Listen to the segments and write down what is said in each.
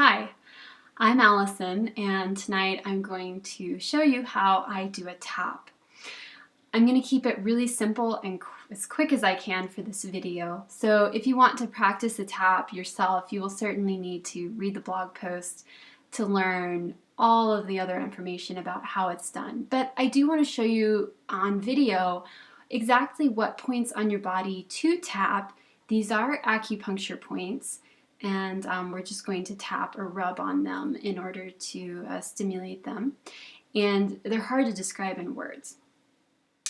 Hi, I'm Allison, and tonight I'm going to show you how I do a tap. I'm going to keep it really simple and as quick as I can for this video. So if you want to practice a tap yourself, you will certainly need to read the blog post to learn all of the other information about how it's done. But I do want to show you on video exactly what points on your body to tap. These are acupuncture points, and we're just going to tap or rub on them in order to stimulate them. And they're hard to describe in words.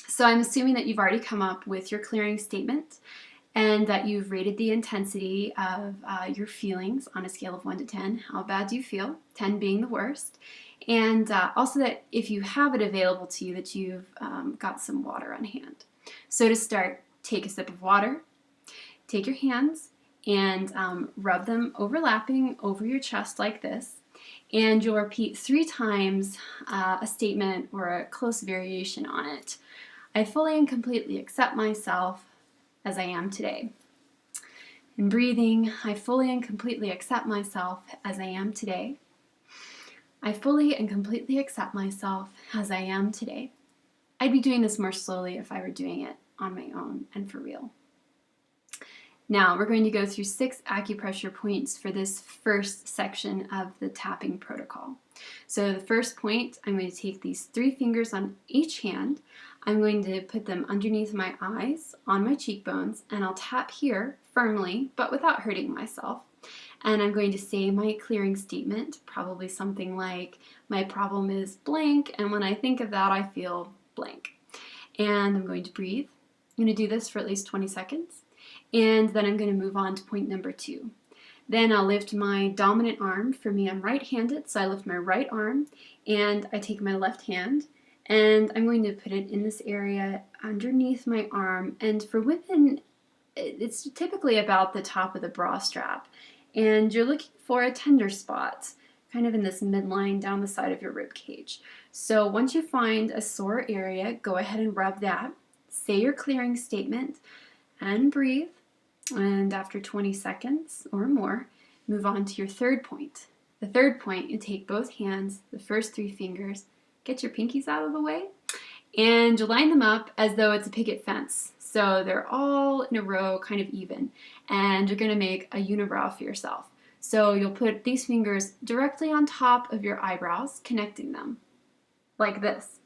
So I'm assuming that you've already come up with your clearing statement and that you've rated the intensity of your feelings on a scale of 1 to 10. How bad do you feel? 10 being the worst. And also that if you have it available to you, that you've got some water on hand. So to start, take a sip of water, take your hands and rub them overlapping over your chest like this. And you'll repeat 3 times a statement or a close variation on it. I fully and completely accept myself as I am today. In breathing, I fully and completely accept myself as I am today. I fully and completely accept myself as I am today. I'd be doing this more slowly if I were doing it on my own and for real. Now we're going to go through 6 acupressure points for this first section of the tapping protocol. So the first point, I'm going to take these 3 fingers on each hand. I'm going to put them underneath my eyes, on my cheekbones, and I'll tap here firmly, but without hurting myself. And I'm going to say my clearing statement, probably something like, my problem is blank, and when I think of that, I feel blank. And I'm going to breathe. I'm going to do this for at least 20 seconds. And then I'm going to move on to point number 2. Then I'll lift my dominant arm. For me, I'm right-handed, so I lift my right arm, and I take my left hand, and I'm going to put it in this area underneath my arm. And for women, it's typically about the top of the bra strap. And you're looking for a tender spot, kind of in this midline down the side of your rib cage. So once you find a sore area, go ahead and rub that. Say your clearing statement and breathe. And after 20 seconds or more, move on to your third point. The third point, you take both hands, the first 3 fingers, get your pinkies out of the way, and you line them up as though it's a picket fence. So they're all in a row, kind of even, and you're going to make a unibrow for yourself. So you'll put these fingers directly on top of your eyebrows, connecting them, like this.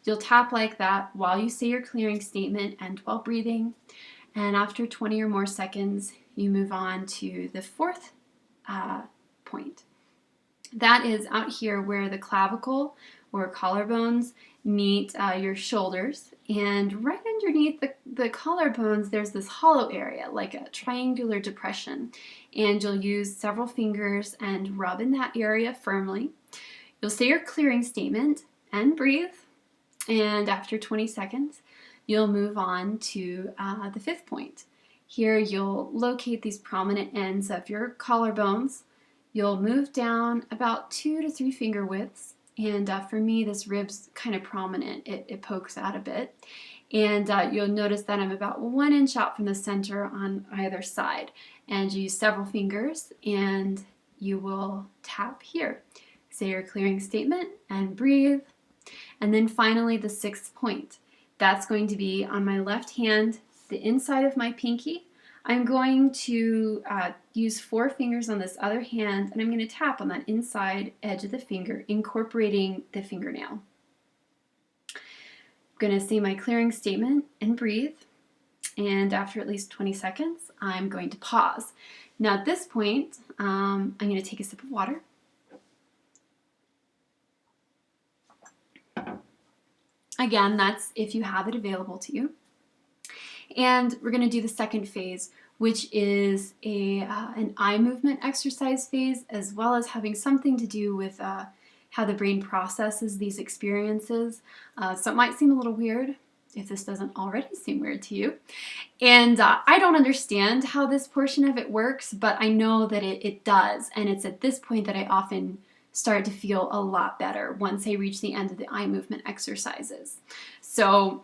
You'll tap like that while you say your clearing statement and while breathing. And after 20 or more seconds, you move on to the 4th point. That is out here where the clavicle or collarbones meet your shoulders. And right underneath the collarbones, there's this hollow area, like a triangular depression. And you'll use several fingers and rub in that area firmly. You'll say your clearing statement and breathe. And after 20 seconds, you'll move on to the 5th point. Here you'll locate these prominent ends of your collarbones. You'll move down about 2 to 3 finger widths. And for me, this rib's kind of prominent. It pokes out a bit. And you'll notice that I'm about 1 inch out from the center on either side. And you use several fingers and you will tap here. Say your clearing statement and breathe. And then finally the 6th point. That's going to be on my left hand, the inside of my pinky. I'm going to use 4 fingers on this other hand, and I'm going to tap on that inside edge of the finger, incorporating the fingernail. I'm going to say my clearing statement and breathe. And after at least 20 seconds, I'm going to pause. Now at this point, I'm going to take a sip of water. Again, that's if you have it available to you. And we're going to do the 2nd phase, which is an eye movement exercise phase, as well as having something to do with how the brain processes these experiences. So it might seem a little weird if this doesn't already seem weird to you. And I don't understand how this portion of it works, but I know that it does. And it's at this point that I often start to feel a lot better once I reach the end of the eye movement exercises. So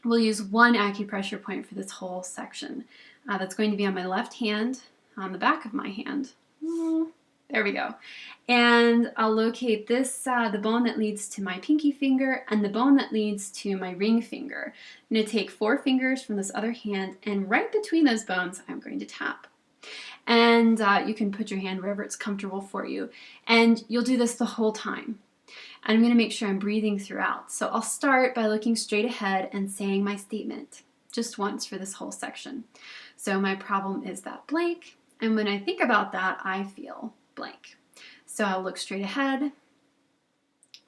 we'll use 1 acupressure point for this whole section. That's going to be on my left hand, on the back of my hand. There we go. And I'll locate this, the bone that leads to my pinky finger and the bone that leads to my ring finger. I'm going to take 4 fingers from this other hand, and right between those bones, I'm going to tap. And you can put your hand wherever it's comfortable for you. And you'll do this the whole time. And I'm going to make sure I'm breathing throughout. So I'll start by looking straight ahead and saying my statement just once for this whole section. So my problem is that blank. And when I think about that, I feel blank. So I'll look straight ahead.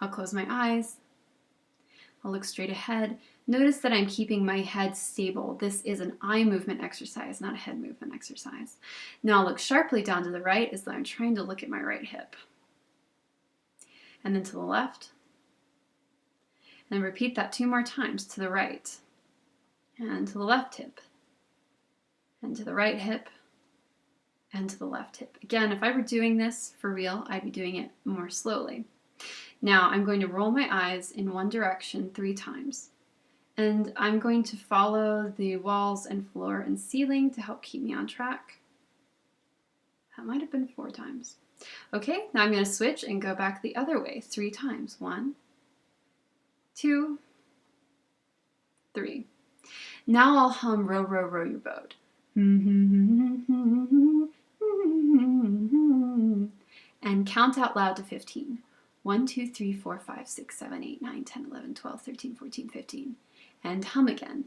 I'll close my eyes. I'll look straight ahead. Notice that I'm keeping my head stable. This is an eye movement exercise, not a head movement exercise. Now I'll look sharply down to the right as though I'm trying to look at my right hip. And then to the left. And then repeat that 2 more times to the right. And to the left hip. And to the right hip. And to the left hip. Again, if I were doing this for real, I'd be doing it more slowly. Now I'm going to roll my eyes in one direction 3 times. And I'm going to follow the walls and floor and ceiling to help keep me on track. That might have been 4 times. Okay, now I'm going to switch and go back the other way 3 times. 1, 2, 3. Now I'll hum Row, Row, Row Your Boat. And count out loud to 15. 1, 2, 3, 4, 5, 6, 7, 8, 9, 10, 11, 12, 13, 14, 15. And hum again.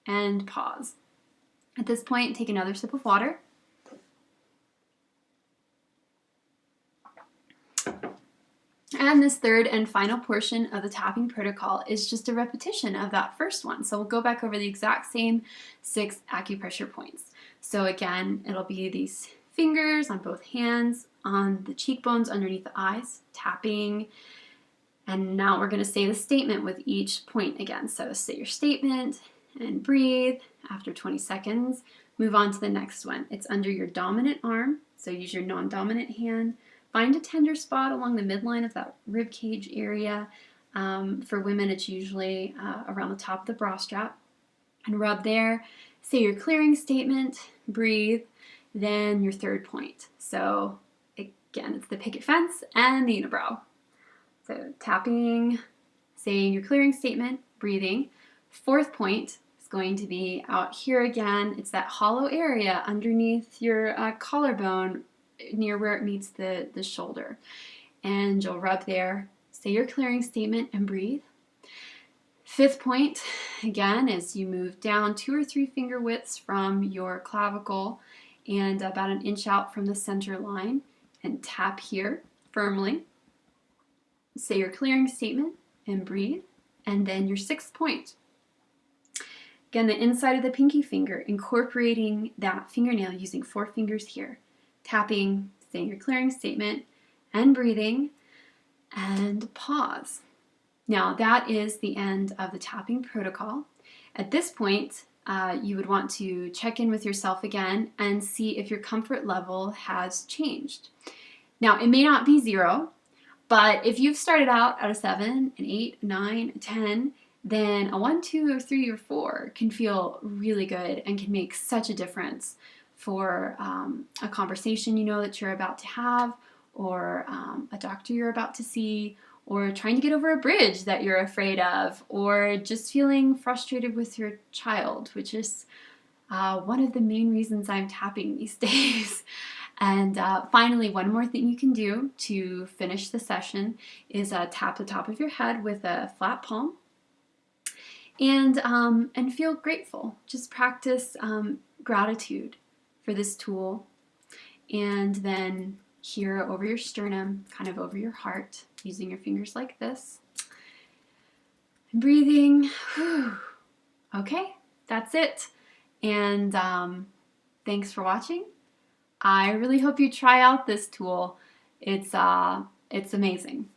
And pause. At this point, take another sip of water. And this third and final portion of the tapping protocol is just a repetition of that first one. So we'll go back over the exact same 6 acupressure points. So again, it'll be these fingers on both hands, on the cheekbones underneath the eyes, tapping. And now we're going to say the statement with each point again. So say your statement and breathe. After 20 seconds, move on to the next one. It's under your dominant arm, so use your non-dominant hand. Find a tender spot along the midline of that rib cage area. For women, it's usually around the top of the bra strap. And rub there. Say your clearing statement, breathe, then your third point. So again, it's the picket fence and the unibrow. So tapping, saying your clearing statement, breathing. 4th point is going to be out here again. It's that hollow area underneath your collarbone near where it meets the shoulder. And you'll rub there, say your clearing statement and breathe. 5th point, again, as you move down 2 or 3 finger widths from your clavicle and about 1 inch out from the center line, and tap here firmly. Say your clearing statement and breathe. And then your 6th point. Again, the inside of the pinky finger, incorporating that fingernail using 4 fingers here. Tapping, saying your clearing statement, and breathing, and pause. Now that is the end of the tapping protocol. At this point, you would want to check in with yourself again and see if your comfort level has changed. Now, it may not be 0, but if you've started out at a 7, an 8, a 9, a 10, then a 1, 2, or 3, or 4 can feel really good and can make such a difference for a conversation you know that you're about to have, or a doctor you're about to see, or trying to get over a bridge that you're afraid of, or just feeling frustrated with your child, which is one of the main reasons I'm tapping these days. And finally, one more thing you can do to finish the session is tap the top of your head with a flat palm and feel grateful. Just practice gratitude for this tool, and then here over your sternum, kind of over your heart, using your fingers like this. And breathing. Whew. Okay, that's it. And thanks for watching. I really hope you try out this tool. It's amazing.